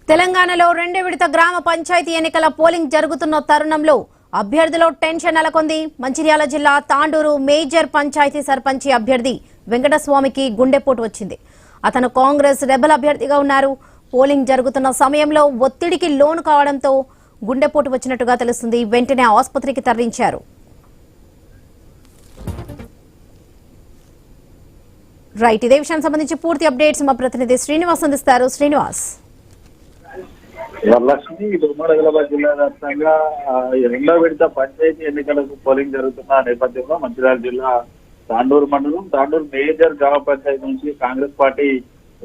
తెలంగాణలో రెండో విడత గ్రామ పంచాయతీ ఎన్నికల పోలింగ్ జరుగుతున్న తరుణంలో అభ్యర్థుల్లో టెన్షన్ నెలకొంది. మంచిర్యాల జిల్లా తాండూరు మేజర్ పంచాయతీ సర్పంచి అభ్యర్థి వెంకటస్వామికి గుండెపోటు వచ్చింది. అతను కాంగ్రెస్ రెబల్ అభ్యర్థిగా ఉన్నారు. పోలింగ్ జరుగుతున్న సమయంలో ఒత్తిడికి లోను కావడంతో గుండెపోటు వచ్చినట్టుగా తెలుస్తుంది. వెంటనే ఆసుపత్రికి తరలించారు. రైట్, ఇదే విషయానికి సంబంధించి పూర్తి అప్డేట్స్ మా ప్రతినిధి శ్రీనివాస్ అందిస్తారు. శ్రీనివాస్. వరలక్ష్మి ఉమ్మడి ఆదిలాబాద్ జిల్లా వ్యాప్తంగా రెండో విడత పంచాయతీ ఎన్నికలకు పోలింగ్ జరుగుతున్న నేపథ్యంలో మంచిర్యాల జిల్లా తాండూరు మండలం తాండూరు మేజర్ గ్రామ పంచాయతీ నుంచి కాంగ్రెస్ పార్టీ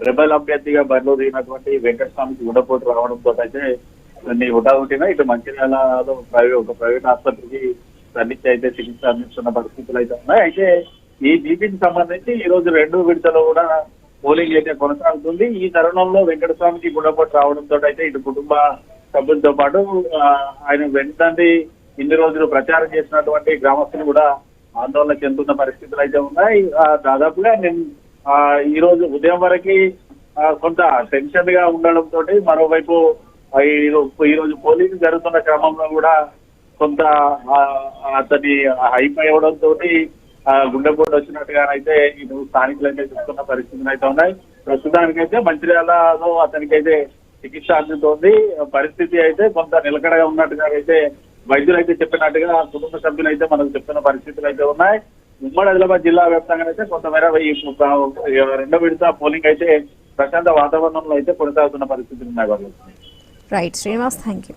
రెబల్ అభ్యర్థిగా బరిలో దిగినటువంటి వెంకటస్వామికి గుండెపోటు రావడంతో అయితే కొన్ని హుటాహుటిన ఇటు మంచిర్యాలలో ఒక ప్రైవేట్ ఆసుపత్రికి తరలించి అయితే చికిత్స అందిస్తున్న పరిస్థితులు అయితే ఉన్నాయి. అయితే ఈ జీపీకి సంబంధించి ఈ రోజు రెండో విడతలో కూడా పోలింగ్ అయితే కొనసాగుతుంది. ఈ తరుణంలో వెంకటస్వామికి గుండెపోటు రావడంతో అయితే ఇటు కుటుంబ సభ్యులతో పాటు ఆయన వెంటనే ఇన్ని రోజులు ప్రచారం చేసినటువంటి గ్రామస్తులు కూడా ఆందోళన చెందుతున్న పరిస్థితులు అయితే ఉన్నాయి. దాదాపుగా నేను ఈ రోజు ఉదయం వరకు కొంత టెన్షన్ గా ఉండడంతో మరోవైపు ఈ రోజు పోలింగ్ జరుగుతున్న క్రమంలో కూడా కొంత అతని హైప్ అవ్వడంతో గుండెపోటు వచ్చినట్టుగానైతే ఇటు స్థానికులు అయితే చూస్తున్న పరిస్థితులు అయితే ఉన్నాయి. ప్రస్తుతానికైతే మంచిర్యాలలో అతనికైతే చికిత్స అందుతోంది. పరిస్థితి అయితే కొంత నిలకడగా ఉన్నట్టుగా అయితే వైద్యులు అయితే చెప్పినట్టుగా కుటుంబ సభ్యులు అయితే మనకు చెప్తున్న పరిస్థితులు అయితే ఉన్నాయి. ఉమ్మడి ఆదిలాబాద్ జిల్లా వ్యాప్తంగా అయితే కొంతమేర ఈ రెండో విడత పోలింగ్ అయితే ప్రశాంత వాతావరణంలో అయితే కొనసాగుతున్న పరిస్థితులు ఉన్నాయి. Right Srinivas, thank you.